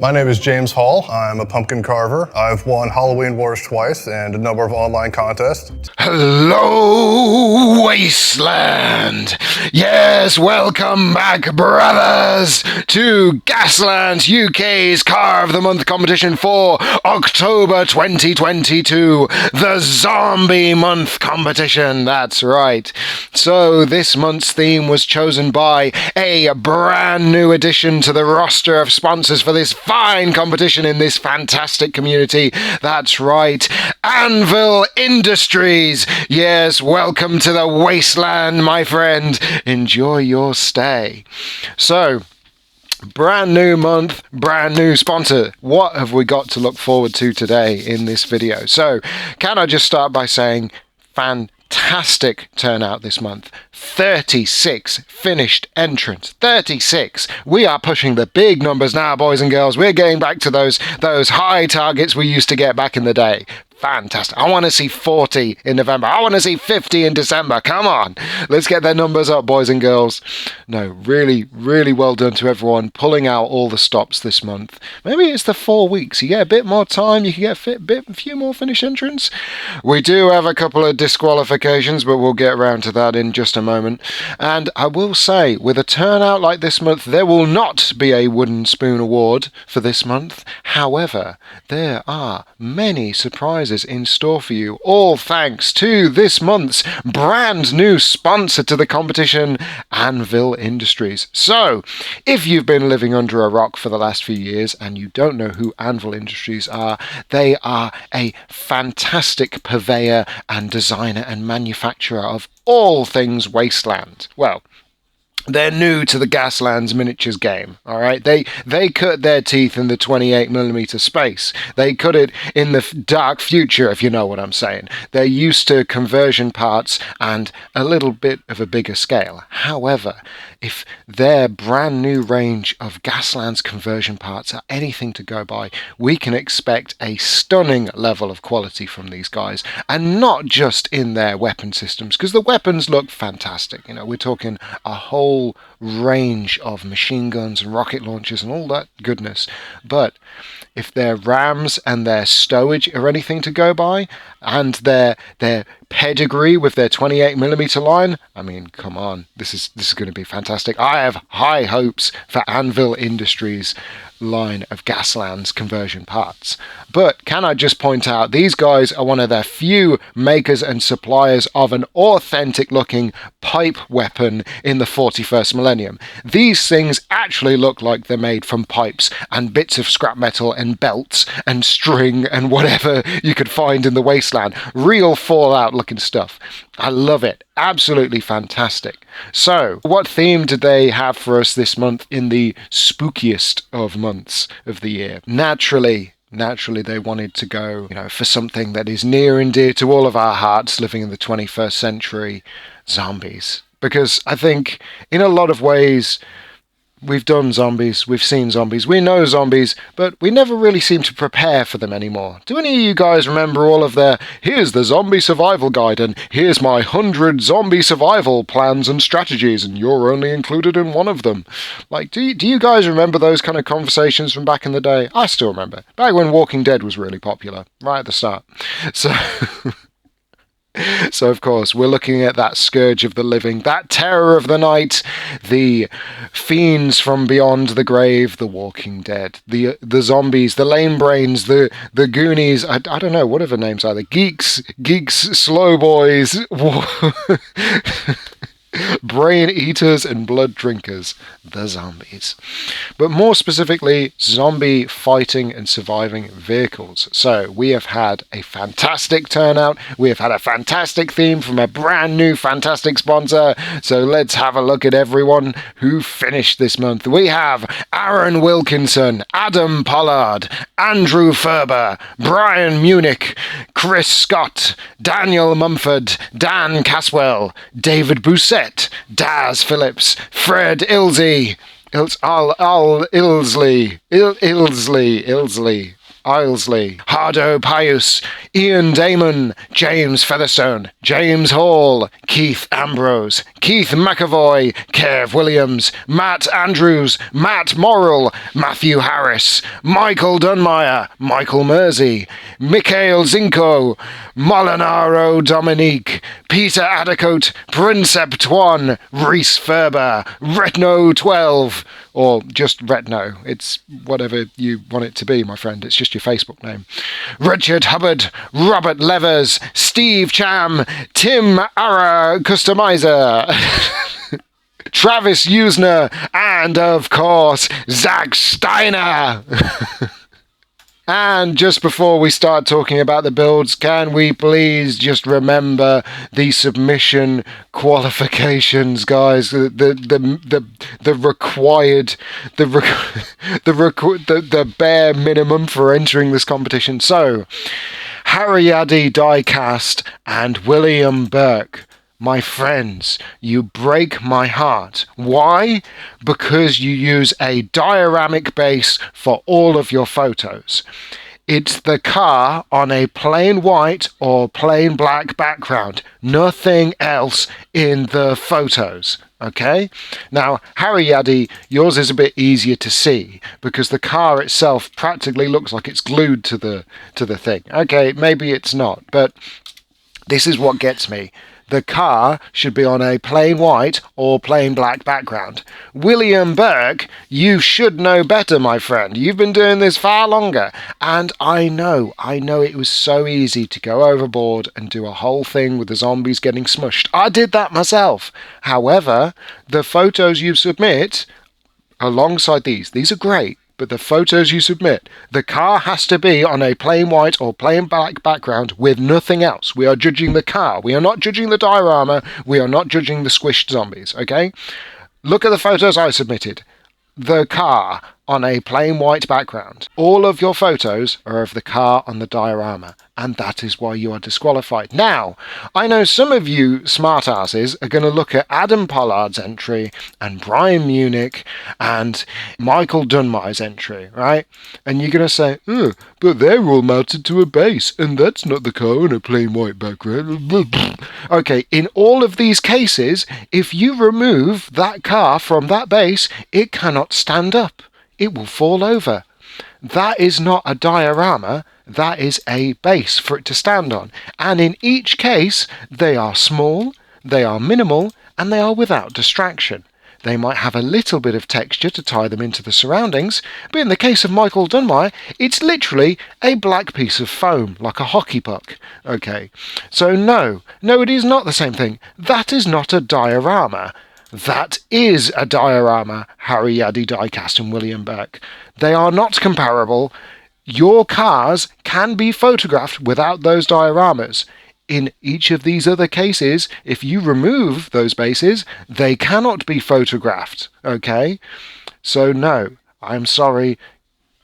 My name is James Hall. I'm a pumpkin carver. I've won Halloween Wars twice and a number of online contests. Hello, Wasteland! Yes, welcome back, brothers, to Gaslands UK's Car of the Month competition for October 2022, the Zombie Month competition. That's right. So this month's theme was chosen by a brand new addition to the roster of sponsors for this fine competition in this fantastic community. That's right, Anvil Industries. Yes, welcome to the Wasteland, my friend. Enjoy your stay. So, brand new month, brand new sponsor. What have we got to look forward to today in this video? So, can I just start by saying fantastic turnout this month. 36 finished entrants. 36. We are pushing the big numbers now, boys and girls. We're getting back to those high targets we used to get back in the day. Fantastic. I want to see 40 in November. I want to see 50 in December. Come on. Let's get their numbers up, boys and girls. No, really, really well done to everyone pulling out all the stops this month. Maybe it's the 4 weeks. You get a bit more time. You can get a few more finished entrants. We do have a couple of disqualifications, but we'll get around to that in just a moment. And I will say, with a turnout like this month, there will not be a wooden spoon award for this month. However, there are many surprises in store for you, all thanks to this month's brand new sponsor to the competition, Anvil Industries. So, if you've been living under a rock for the last few years and you don't know who Anvil Industries are, they are a fantastic purveyor and designer and manufacturer of all things Wasteland. Well, they're new to the Gaslands miniatures game, all right? They cut their teeth in the 28mm space. They cut it in the dark future, if you know what I'm saying. They're used to conversion parts and a little bit of a bigger scale. However, if their brand new range of Gaslands conversion parts are anything to go by, we can expect a stunning level of quality from these guys, and not just in their weapon systems, because the weapons look fantastic. You know, we're talking a whole range of machine guns and rocket launchers and all that goodness. But if their rams and their stowage are anything to go by, and their pedigree with their 28mm line, I mean, come on, this is going to be fantastic. I have high hopes for Anvil Industries line of Gaslands conversion parts. But can I just point out, these guys are one of the few makers and suppliers of an authentic looking pipe weapon in the 41st millennium. These things actually look like they're made from pipes and bits of scrap metal and belts and string and whatever you could find in the wasteland. Real Fallout looking stuff. I love it. Absolutely fantastic. So, what theme did they have for us this month in the spookiest of months of the year? Naturally, they wanted to go, for something that is near and dear to all of our hearts living in the 21st century, zombies. Because I think, in a lot of ways, we've done zombies, we've seen zombies, we know zombies, but we never really seem to prepare for them anymore. Do any of you guys remember all of their, here's the zombie survival guide, and here's my 100 zombie survival plans and strategies, and you're only included in one of them? Like, do you guys remember those kind of conversations from back in the day? I still remember. Back when Walking Dead was really popular, right at the start. So, of course, we're looking at that scourge of the living, that terror of the night, the fiends from beyond the grave, the Walking Dead, the zombies, the lame brains, the Goonies, I don't know, whatever names are, the geeks, slow boys, brain eaters and blood drinkers, the zombies. But more specifically, zombie fighting and surviving vehicles. So we have had a fantastic turnout. We have had a fantastic theme from a brand new fantastic sponsor. So let's have a look at everyone who finished this month. We have Aaron Wilkinson, Adam Pollard, Andrew Ferber, Brian Munich, Chris Scott, Daniel Mumford, Dan Caswell, David Bousset, Daz Phillips, Fred Ilsley, Ilesley, Hardo Pius, Ian Damon, James Featherstone, James Hall, Keith Ambrose, Keith McAvoy, Kev Williams, Matt Andrews, Matt Morrill, Matthew Harris, Michael Dunmeyer, Michael Mersey, Mikhail Zinko, Molinaro Dominique, Peter Adacote, Princeptuan, Reese Ferber, Retno 12, or just Retno. It's whatever you want it to be, my friend. It's just your Facebook name. Richard Hubbard, Robert Levers, Steve Cham, Tim Ara Customizer, Travis Usner, and of course, Zach Steiner. And just before we start talking about the builds, can we please just remember the submission qualifications, guys? The required, the bare minimum for entering this competition. So, Harryaddy Diecast and William Burke. My friends, you break my heart. Why? Because you use a dioramic base for all of your photos. It's the car on a plain white or plain black background. Nothing else in the photos. Okay? Now, Harryaddy, yours is a bit easier to see because the car itself practically looks like it's glued to the thing. Okay, maybe it's not, but this is what gets me. The car should be on a plain white or plain black background. William Burke, you should know better, my friend. You've been doing this far longer. And I know it was so easy to go overboard and do a whole thing with the zombies getting smushed. I did that myself. However, the photos you submit alongside these are great. But the photos you submit, the car has to be on a plain white or plain black background with nothing else. We are judging the car. We are not judging the diorama. We are not judging the squished zombies, okay? Look at the photos I submitted. The car on a plain white background. All of your photos are of the car on the diorama, and that is why you are disqualified. Now, I know some of you smartasses are going to look at Adam Pollard's entry and Brian Munich and Michael Dunmeyer's entry, right? And you're going to say, oh, but they're all mounted to a base, and that's not the car on a plain white background. Okay, in all of these cases, if you remove that car from that base, it cannot stand up. It will fall over. That is not a diorama, that is a base for it to stand on. And in each case, they are small, they are minimal, and they are without distraction. They might have a little bit of texture to tie them into the surroundings, but in the case of Michael Dunmeyer, it's literally a black piece of foam, like a hockey puck. Okay, so no, it is not the same thing. That is not a diorama. That is a diorama, Harryaddy Diecast and William Burke. They are not comparable. Your cars can be photographed without those dioramas. In each of these other cases, if you remove those bases, they cannot be photographed, okay? So no, I'm sorry.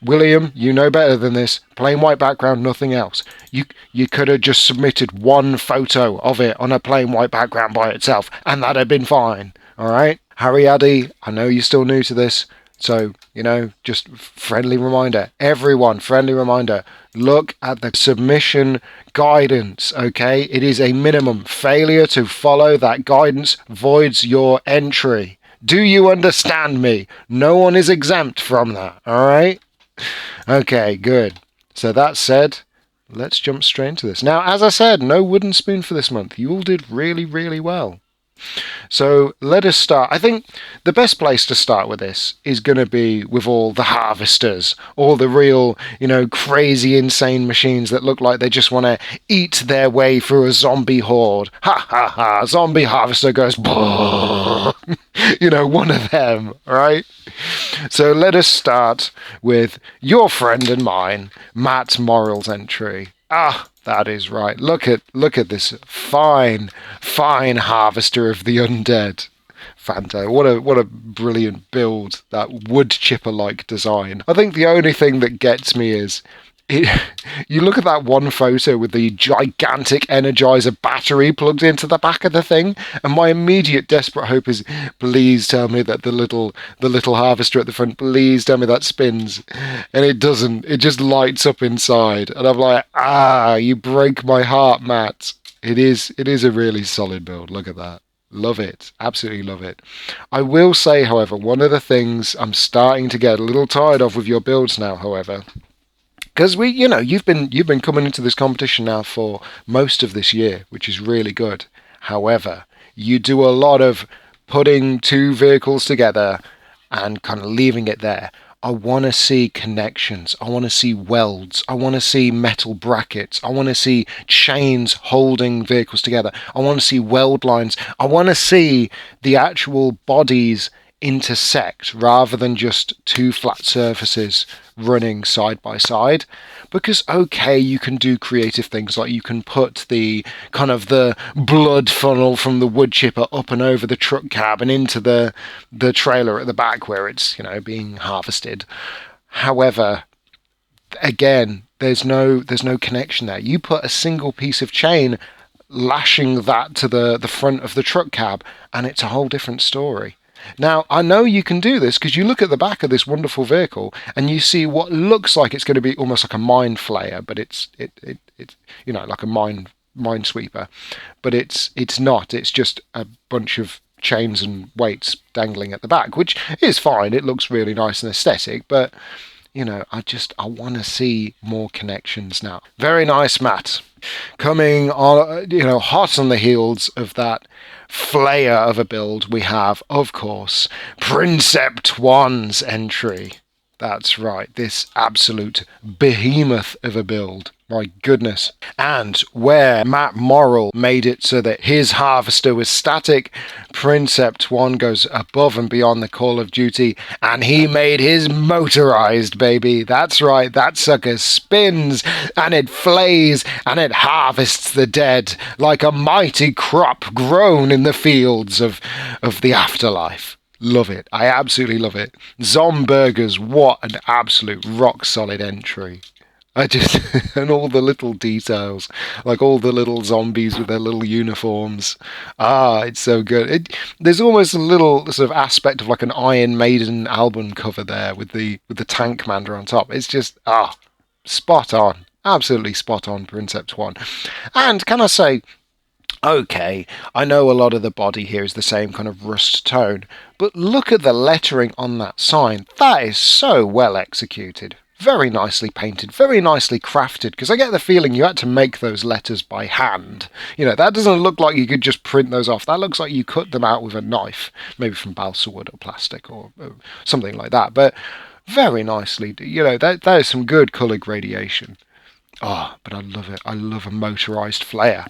William, you know better than this. Plain white background, nothing else. You could have just submitted one photo of it on a plain white background by itself, and that'd have been fine. All right, Harryaddy, I know you're still new to this, so, just friendly reminder. Everyone, friendly reminder. Look at the submission guidance, okay? It is a minimum. Failure to follow that guidance voids your entry. Do you understand me? No one is exempt from that, all right? Okay, good. So that said, let's jump straight into this. Now, as I said, no wooden spoon for this month. You all did really, really well. So let us start. I think the best place to start with this is going to be with all the harvesters, all the real, crazy, insane machines that look like they just want to eat their way through a zombie horde. Ha ha ha, zombie harvester goes, one of them, right? So let us start with your friend and mine, Matt Morrill's entry. That is right. Look at this fine harvester of the undead. Fantastic. What a brilliant build, that wood chipper like design. I think the only thing that gets me is You look at that one photo with the gigantic Energizer battery plugged into the back of the thing, and my immediate desperate hope is, please tell me that the little harvester at the front, please tell me that spins, and it doesn't. It just lights up inside, and I'm like, you break my heart, Matt. It is a really solid build. Look at that. Love it. Absolutely love it. I will say, however, one of the things I'm starting to get a little tired of with your builds now, however, because you've been coming into this competition now for most of this year, which is really good. However, you do a lot of putting two vehicles together and kind of leaving it there. I want to see connections. I want to see welds. I want to see metal brackets. I want to see chains holding vehicles together. I want to see weld lines. I want to see the actual bodies intersect rather than just two flat surfaces running side by side. Because okay, you can do creative things like you can put the kind of the blood funnel from the wood chipper up and over the truck cab and into the trailer at the back where it's being harvested. However, again, there's no connection there. You put a single piece of chain lashing that to the front of the truck cab and it's a whole different story. Now, I know you can do this because you look at the back of this wonderful vehicle and you see what looks like it's going to be almost like a mine flayer, but it's like a mine sweeper, but it's not. It's just a bunch of chains and weights dangling at the back, which is fine. It looks really nice and aesthetic, but I want to see more connections now. Very nice, Matt. Coming on, hot on the heels of that flair of a build, we have, of course, Princept 1's entry. That's right, this absolute behemoth of a build. My goodness. And where Matt Morrill made it so that his harvester was static, Princept 1 goes above and beyond the Call of Duty, and he made his motorized, baby. That's right, that sucker spins, and it flays, and it harvests the dead like a mighty crop grown in the fields of the afterlife. Love it. I absolutely love it. Zomburgers, what an absolute rock-solid entry. And all the little details, like all the little zombies with their little uniforms. It's so good. There's almost a little sort of aspect of like an Iron Maiden album cover there with the tank commander on top. It's just, spot on. Absolutely spot on, Princept 1. And can I say, okay, I know a lot of the body here is the same kind of rust tone, but look at the lettering on that sign. That is so well executed. Very nicely painted, very nicely crafted, because I get the feeling you had to make those letters by hand. That doesn't look like you could just print those off. That looks like you cut them out with a knife, maybe from balsa wood or plastic or something like that. But very nicely, that is some good colour gradation. But I love it. I love a motorised flare.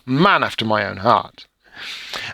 Man after my own heart.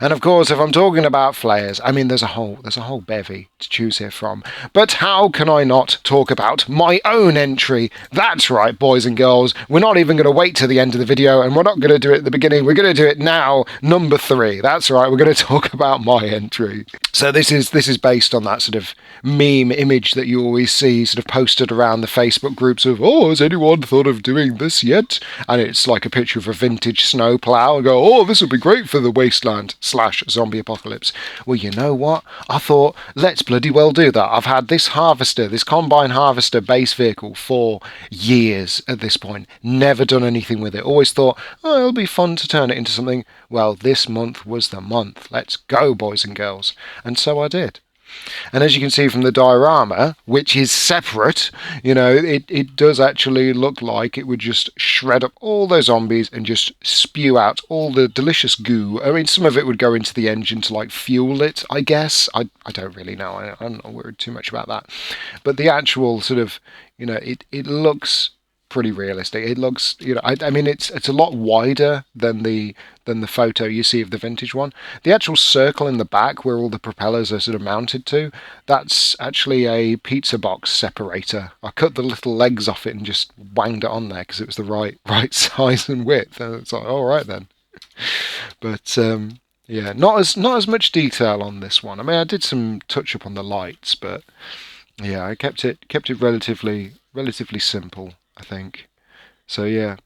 And of course, if I'm talking about flares, I mean, there's a whole bevy to choose here from. But how can I not talk about my own entry? That's right, boys and girls. We're not even going to wait till the end of the video, and we're not going to do it at the beginning. We're going to do it now, number 3. That's right, we're going to talk about my entry. So this is based on that sort of meme image that you always see sort of posted around the Facebook groups of, has anyone thought of doing this yet? And it's like a picture of a vintage snowplow and go, this would be great for the Wasteland / zombie apocalypse. Well, you know what? I thought, let's bloody well do that. I've had this harvester, this combine harvester base vehicle for years at this point. Never done anything with it. Always thought, it'll be fun to turn it into something. Well, this month was the month. Let's go, boys and girls. And so I did. And as you can see from the diorama, which is separate, it does actually look like it would just shred up all those zombies and just spew out all the delicious goo. I mean, some of it would go into the engine to like fuel it, I guess. I don't really know. I'm not worried too much about that. But the actual sort of, it looks pretty realistic. It looks, I mean, it's a lot wider than the photo you see of the vintage one. The actual circle in the back where all the propellers are sort of mounted to, that's actually a pizza box separator. I cut the little legs off it and just wanged it on there because it was the right size and width. And it's like, all right then. But yeah, not as much detail on this one. I mean, I did some touch up on the lights, but yeah, I kept it relatively simple. I think. So yeah,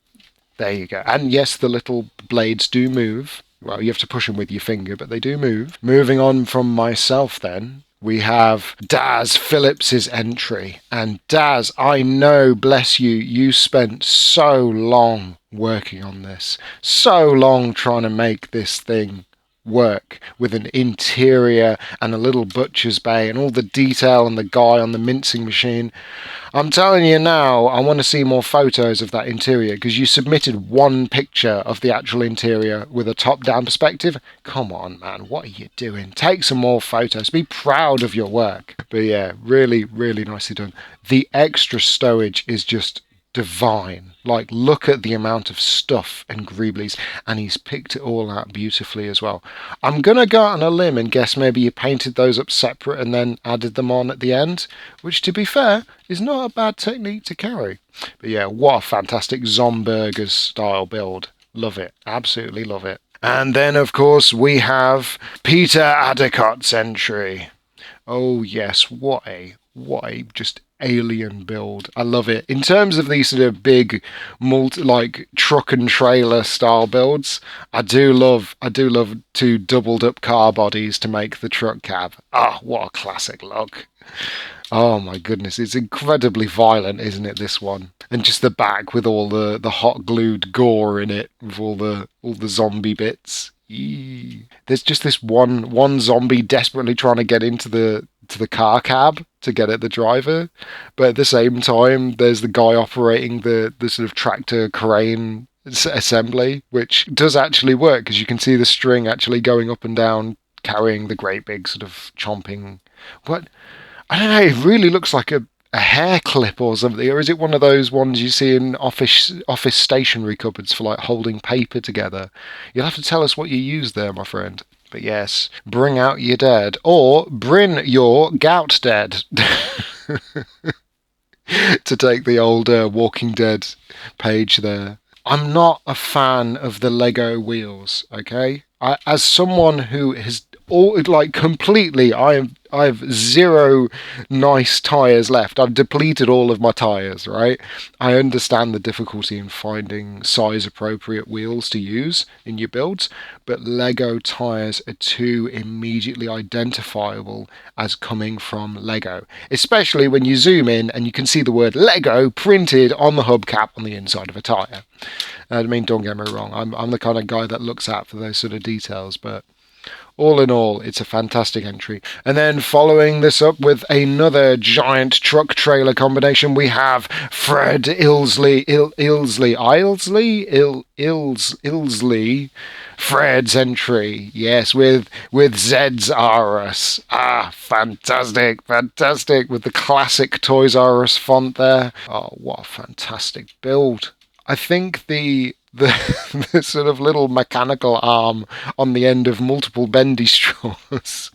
there you go. And yes, the little blades do move. Well, you have to push them with your finger, but they do move. Moving on from myself then, we have Daz Phillips's entry. And Daz, I know, bless you, you spent so long working on this. So long trying to make this thing work with an interior and a little butcher's bay and all the detail and the guy on the mincing machine. I'm telling you now, I want to see more photos of that interior because you submitted one picture of the actual interior with a top-down perspective. Come on, man, what are you doing? Take some more photos. Be proud of your work. But yeah, really, really nicely done. The extra stowage is just divine. Like, look at the amount of stuff and greeblies, and he's picked it all out beautifully as well. I'm gonna go out on a limb and guess maybe you painted those up separate and then added them on at the end, which, to be fair, is not a bad technique to carry. But yeah, what a fantastic Zomburgers style build. Love it, absolutely love it. And then, of course, we have Peter Addicott's entry. Oh yes, what a just alien build. I love it. In terms of these sort of big like truck and trailer style builds, I do love two doubled up car bodies to make the truck cab. Ah, what a classic look. Oh my goodness, it's incredibly violent, isn't it, this one? And just the back with all the hot glued gore in it, with all the zombie bits. Eee. There's just this one zombie desperately trying to get into the car cab to get at the driver, but at the same time there's the guy operating the sort of tractor crane assembly, which does actually work because you can see the string actually going up and down carrying the great big sort of chomping, what, I don't know, it really looks like a hair clip or something, or is it one of those ones you see in office stationery cupboards for like holding paper together? You'll have to tell us what you use there, my friend. But yes, bring out your dead, or bring your gout dead. To take the old Walking Dead page there. I'm not a fan of the Lego wheels, okay? As someone who has completely, I have zero nice tyres left. I've depleted all of my tyres, right? I understand the difficulty in finding size appropriate wheels to use in your builds, but Lego tyres are too immediately identifiable as coming from Lego, especially when you zoom in and you can see the word Lego printed on the hubcap on the inside of a tyre. I mean, don't get me wrong, I'm the kind of guy that looks out for those sort of details, but all in all, it's a fantastic entry. And then following this up with another giant truck trailer combination, we have Fred Ilsley, Fred's entry. Yes, with Zed's R Us. Ah, fantastic, with the classic Toys R Us font there. Oh, what a fantastic build. I think the sort of little mechanical arm on the end of multiple bendy straws.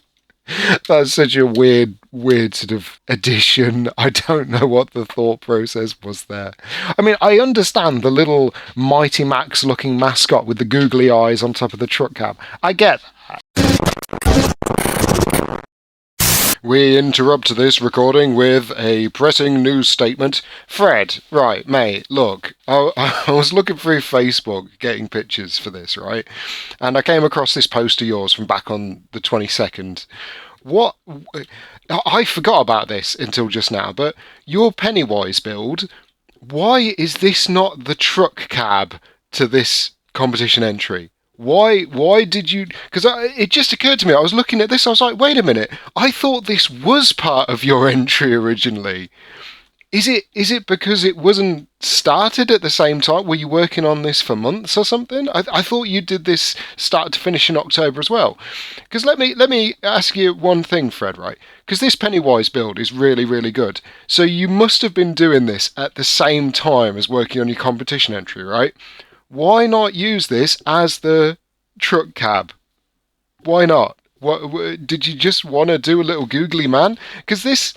That's such a weird sort of addition. I don't know what the thought process was there. I mean, I understand the little Mighty Max looking mascot with the googly eyes on top of the truck cab. I get that. We interrupt this recording with a pressing news statement. Fred, right, mate, look, I was looking through Facebook getting pictures for this, right? And I came across this post of yours from back on the 22nd. What? I forgot about this until just now, but your Pennywise build, why is this not the truck cab to this competition entry? Why did you... Because it just occurred to me, I was looking at this, I was like, wait a minute, I thought this was part of your entry originally. Is it because it wasn't started at the same time? Were you working on this for months or something? I thought you did this start to finish in October as well. Because let me ask you one thing, Fred, right? Because this Pennywise build is really, really good. So you must have been doing this at the same time as working on your competition entry, right? Why not use this as the truck cab? Why not? What did you just want to do a little googly man? Because this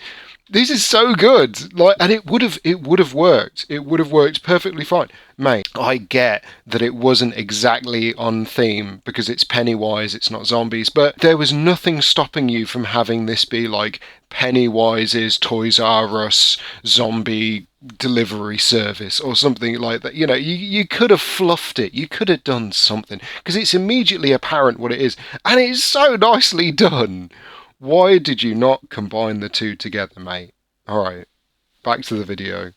This is so good. Like, and it would have worked. It would have worked perfectly fine. Mate, I get that it wasn't exactly on theme because it's Pennywise, it's not zombies, but there was nothing stopping you from having this be like Pennywise's Toys R Us zombie delivery service or something like that. You know, you could have fluffed it. You could have done something because it's immediately apparent what it is. And it's so nicely done. Why did you not combine the two together, mate? Alright, back to the video.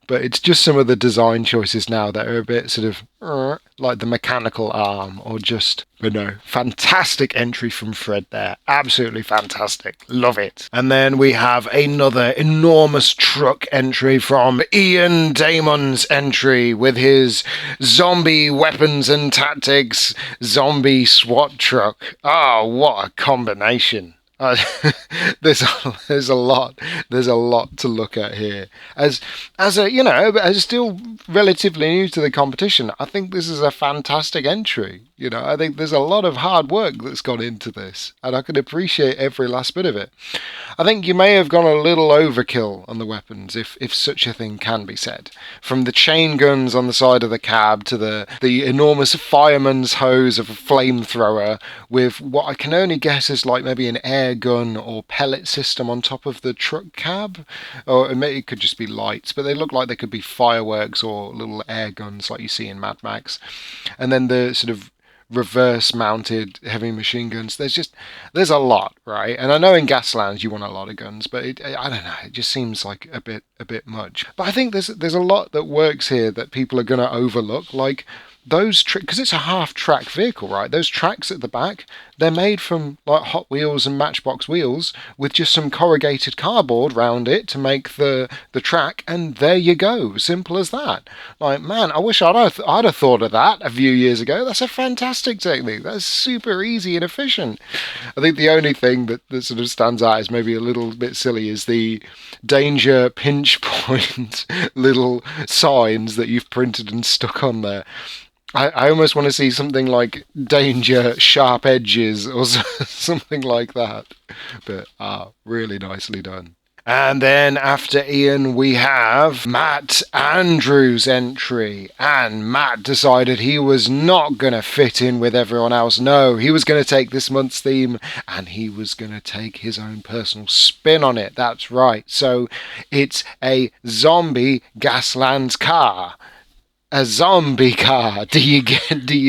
But it's just some of the design choices now that are a bit sort of like the mechanical arm or just, but no, fantastic entry from Fred there. Absolutely fantastic. Love it. And then we have another enormous truck entry from Ian Damon's entry with his zombie weapons and tactics zombie SWAT truck. Oh, what a combination. There's a lot to look at here. As still relatively new to the competition, I think this is a fantastic entry. You know, I think there's a lot of hard work that's gone into this, and I can appreciate every last bit of it. I think you may have gone a little overkill on the weapons, if such a thing can be said. From the chain guns on the side of the cab to the enormous fireman's hose of a flamethrower with what I can only guess is like maybe an air gun or pellet system on top of the truck cab, or it could just be lights, but they look like they could be fireworks or little air guns like you see in Mad Max. And then the sort of reverse mounted heavy machine guns. There's a lot, right? And I know in Gaslands you want a lot of guns, but I don't know, it just seems like a bit much. But I think there's a lot that works here that people are going to overlook, like those because it's a half-track vehicle, right? Those tracks at the back, they're made from like Hot Wheels and Matchbox wheels with just some corrugated cardboard round it to make the track, and there you go. Simple as that. Like, man, I wish I'd have thought of that a few years ago. That's a fantastic technique. That's super easy and efficient. I think the only thing that sort of stands out as maybe a little bit silly is the danger pinch point little signs that you've printed and stuck on there. I almost want to see something like danger, sharp edges or something like that. But really nicely done. And then after Ian, we have Matt Andrews' entry. And Matt decided he was not going to fit in with everyone else. No, he was going to take this month's theme and he was going to take his own personal spin on it. That's right. So it's a zombie Gaslands car. A zombie car. Do you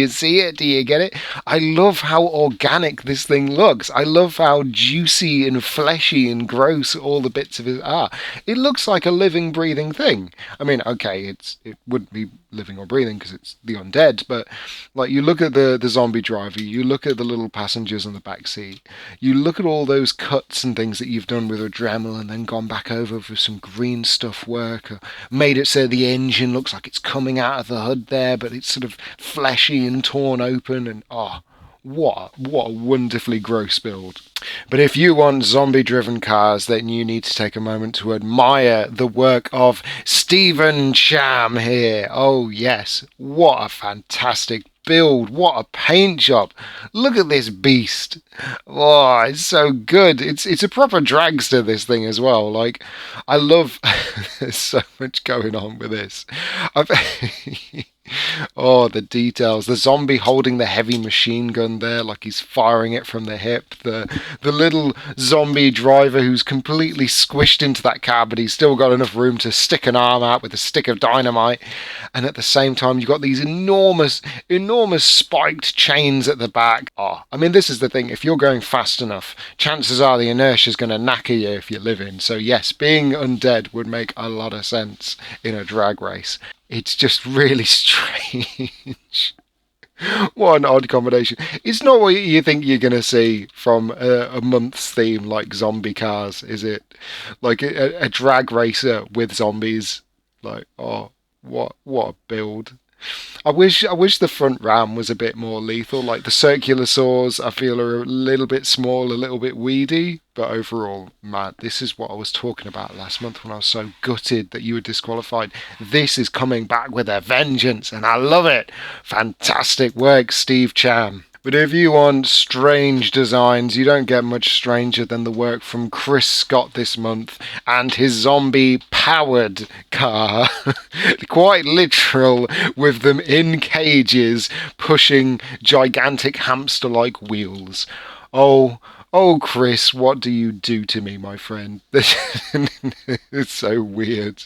see it? Do you get it? I love how organic this thing looks. I love how juicy and fleshy and gross all the bits of it are. It looks like a living, breathing thing. I mean, okay, it wouldn't be living or breathing because it's the undead, but like you look at the zombie driver, you look at the little passengers on the back seat, you look at all those cuts and things that you've done with a Dremel and then gone back over for some green stuff work, or made it so the engine looks like it's coming out of the hood there, but it's sort of fleshy and torn open, and what a wonderfully gross build. But if you want zombie-driven cars, then you need to take a moment to admire the work of Stephen Cham here. Oh yes, what a fantastic build. What a paint job. Look at this beast. Oh, it's so good. It's a proper dragster, this thing as well. Like, I love there's so much going on with this. Oh, the details. The zombie holding the heavy machine gun there, like he's firing it from the hip. The little zombie driver who's completely squished into that cab, but he's still got enough room to stick an arm out with a stick of dynamite. And at the same time, you've got these enormous spiked chains at the back. Oh, I mean, this is the thing. If you're going fast enough, chances are the inertia is going to knacker you if you're living. So yes, being undead would make a lot of sense in a drag race. It's just really strange. What an odd combination. It's not what you think you're going to see from a month's theme like zombie cars, is it? Like a drag racer with zombies. Like, oh, what a build. I wish the front ram was a bit more lethal. Like the circular saws, I feel are a little bit small, a little bit weedy. But overall, man, this is what I was talking about last month when I was so gutted that you were disqualified. This is coming back with a vengeance, and I love it. Fantastic work, Steve Cham. But if you want strange designs, you don't get much stranger than the work from Chris Scott this month and his zombie-powered car. Quite literal, with them in cages pushing gigantic hamster-like wheels. Oh, Chris, what do you do to me, my friend? It's so weird.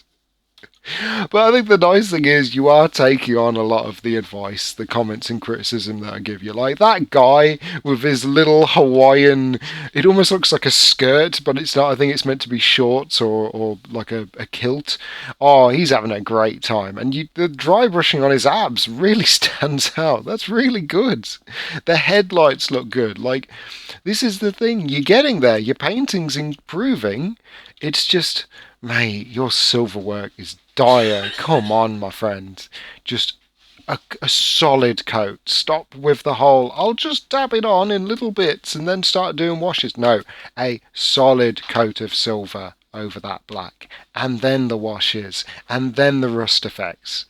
But I think the nice thing is you are taking on a lot of the advice, the comments and criticism that I give you. Like that guy with his little Hawaiian, it almost looks like a skirt, but it's not. I think it's meant to be shorts or like a kilt. Oh, he's having a great time. And the dry brushing on his abs really stands out. That's really good. The headlights look good. Like, this is the thing. You're getting there. Your painting's improving. It's just, mate, your silver work is dire. Come on, my friend. Just a solid coat. Stop with the whole, I'll just dab it on in little bits and then start doing washes. No, a solid coat of silver over that black. And then the washes. And then the rust effects.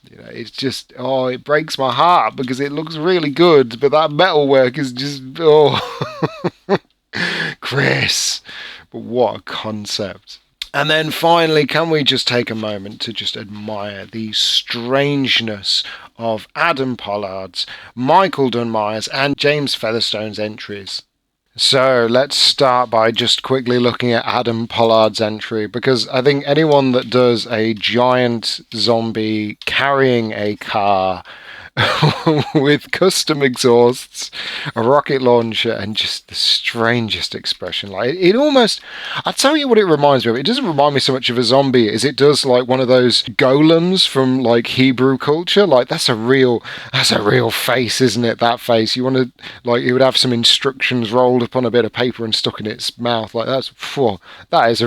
You know, it's just, it breaks my heart because it looks really good, but that metalwork is just, Chris. But what a concept. And then finally, can we just take a moment to just admire the strangeness of Adam Pollard's, Michael Dunmire's and James Featherstone's entries? So let's start by just quickly looking at Adam Pollard's entry, because I think anyone that does a giant zombie carrying a car with custom exhausts, a rocket launcher, and just the strangest expression. Like it almost, I'll tell you what it reminds me of. It doesn't remind me so much of a zombie as it does like one of those golems from like Hebrew culture. Like that's a real face, isn't it? That face. You want to like it would have some instructions rolled upon a bit of paper and stuck in its mouth. Like that is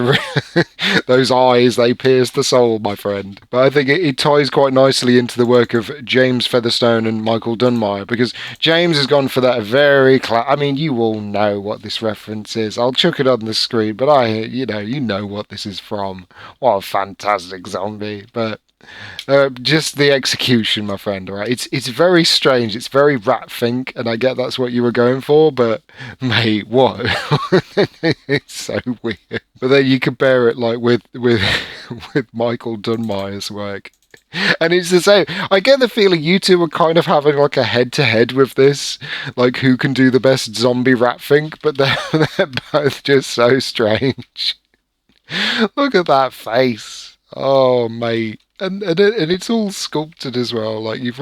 those eyes, they pierce the soul, my friend. But I think it ties quite nicely into the work of James Featherstone and Michael Dunmire, because James has gone for that very I mean, you all know what this reference is. I'll chuck it on the screen, but you know what this is from. What a fantastic zombie. But just the execution, my friend, all right? It's very strange. It's very Rat Fink, and I get that's what you were going for, but mate, what? It's so weird. But then you compare it like with Michael Dunmire's work. And it's the same. I get the feeling you two are kind of having like a head-to-head with this, like who can do the best zombie Rat Fink, but they're both just so strange. Look at that face. Oh, mate. And it's all sculpted as well. Like you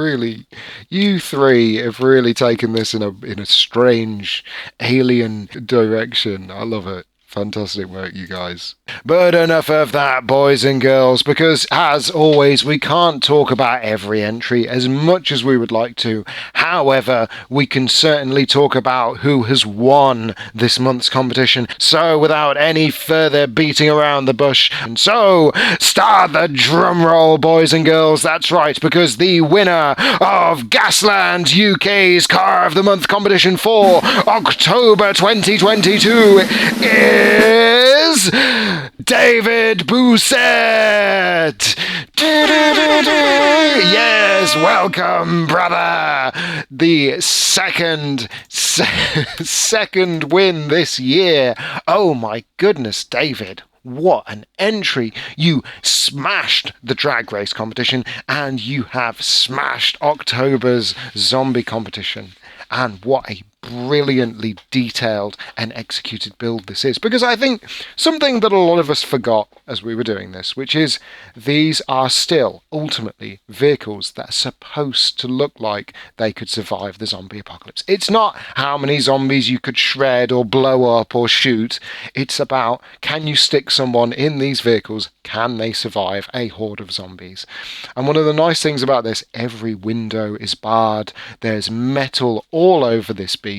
three have really taken this in a strange alien direction. I love it. Fantastic work, you guys. But enough of that, boys and girls, because as always, we can't talk about every entry as much as we would like to. However, we can certainly talk about who has won this month's competition. So without any further beating around the bush, and so start the drum roll, boys and girls. That's right, because the winner of Gaslands UK's Car of the Month competition for October 2022 is David Bousset. Yes, welcome, brother. The second win this year. Oh my goodness, David. What an entry. You smashed the drag race competition and you have smashed October's zombie competition. And what a brilliantly detailed and executed build this is. Because I think something that a lot of us forgot as we were doing this, which is these are still ultimately vehicles that are supposed to look like they could survive the zombie apocalypse. It's not how many zombies you could shred or blow up or shoot. It's about, can you stick someone in these vehicles? Can they survive a horde of zombies? And one of the nice things about this, every window is barred. There's metal all over this beast.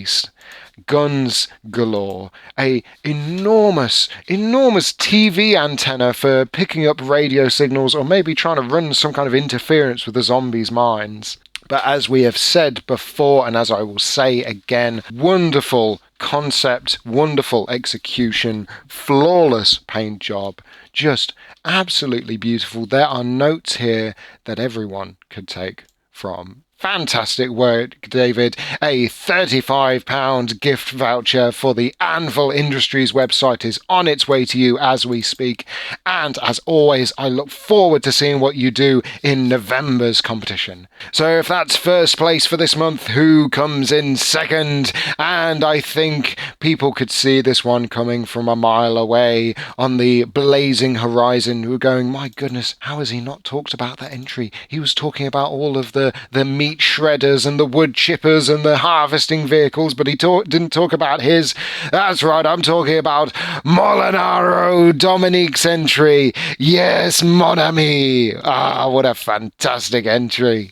Guns galore. A enormous TV antenna for picking up radio signals or maybe trying to run some kind of interference with the zombies' minds. But as we have said before, and as I will say again, wonderful concept, wonderful execution, flawless paint job, just absolutely beautiful. There are notes here that everyone could take from Fantastic work, David. A £35 gift voucher for the Anvil Industries website is on its way to you as we speak. And as always, I look forward to seeing what you do in November's competition. So if that's first place for this month, who comes in second? And I think people could see this one coming from a mile away on the blazing horizon, who are going, my goodness, how has he not talked about that entry? He was talking about all of the meat shredders and the wood chippers and the harvesting vehicles, but he didn't talk about his. That's right, I'm talking about Molinaro Dominique's entry. Yes, mon ami. Ah, what a fantastic entry.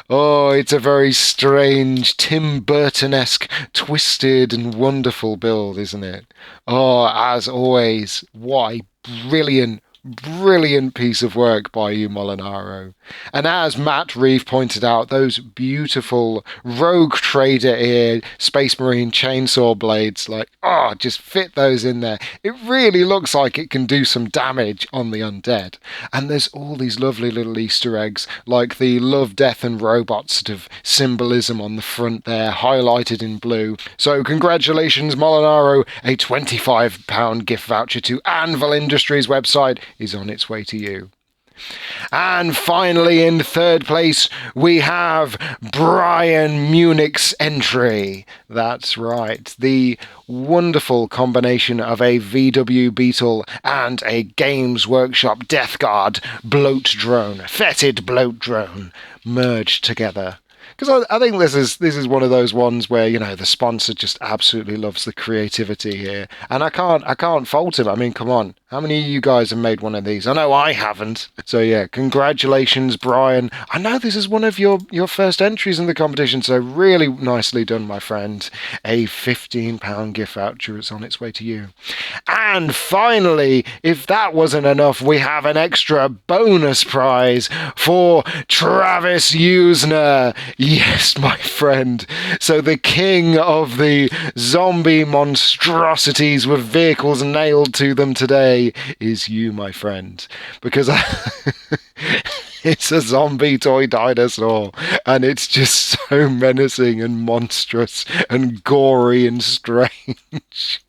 Oh, it's a very strange, Tim Burton-esque, twisted and wonderful build, isn't it? Oh, as always, what a brilliant piece of work by you, Molinaro. And as Matt Reeve pointed out, those beautiful Rogue Trader ear Space Marine chainsaw blades, just fit those in there. It really looks like it can do some damage on the undead. And there's all these lovely little Easter eggs, like the love, death and robots sort of symbolism on the front there, highlighted in blue. So congratulations, Molinaro. A £25 gift voucher to Anvil Industries website is on its way to you. And finally, in third place, we have Brian Munich's entry. That's right, the wonderful combination of a VW Beetle and a Games Workshop Death Guard fetid bloat drone merged together. Because I think this is one of those ones where, the sponsor just absolutely loves the creativity here, and I can't fault him. I mean, come on, how many of you guys have made one of these? I know I haven't. So yeah, congratulations, Brian. I know this is one of your first entries in the competition, so really nicely done, my friend. A £15 gift voucher is on its way to you. And finally, if that wasn't enough, we have an extra bonus prize for Travis Usner. Yes, my friend. So the king of the zombie monstrosities with vehicles nailed to them today is you, my friend. Because it's a zombie toy dinosaur, and it's just so menacing and monstrous and gory and strange.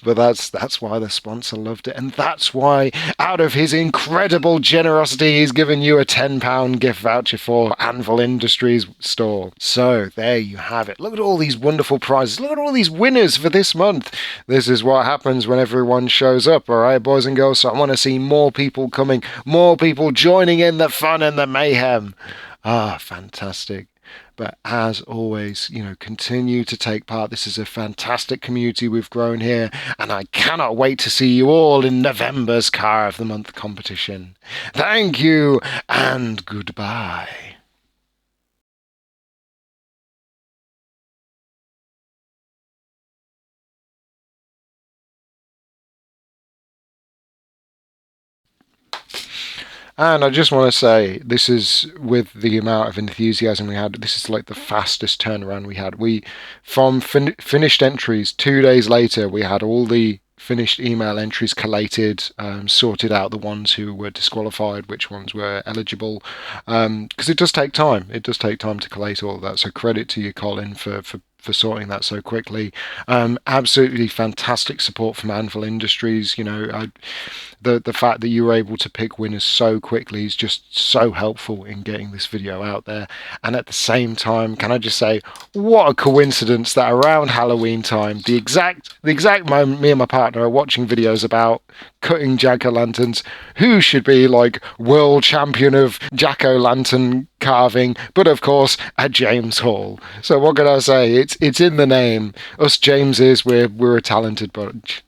But that's why the sponsor loved it, and that's why, out of his incredible generosity, he's given you a £10 gift voucher for Anvil Industries store. So there you have it. Look at all these wonderful prizes. Look at all these winners for this month. This is what happens when everyone shows up, all right, boys and girls? So I want to see more people coming, more people joining in the fun and the mayhem. Ah, fantastic. But as always, continue to take part. This is a fantastic community we've grown here, and I cannot wait to see you all in November's Car of the Month competition. Thank you, and goodbye. And I just want to say, this is, with the amount of enthusiasm we had, this is like the fastest turnaround we had. From finished entries, 2 days later, we had all the finished email entries collated, sorted out the ones who were disqualified, which ones were eligible, because it does take time. It does take time to collate all of that. So credit to you, Colin, for sorting that so quickly. Absolutely fantastic support from Anvil Industries. The fact that you were able to pick winners so quickly is just so helpful in getting this video out there. And at the same time, can I just say, what a coincidence that around Halloween time, the exact moment me and my partner are watching videos about cutting jack-o'-lanterns, who should be like world champion of jack-o'-lantern carving, but of course a James Hall. So what can I say? It's in the name. Us Jameses, we're a talented bunch.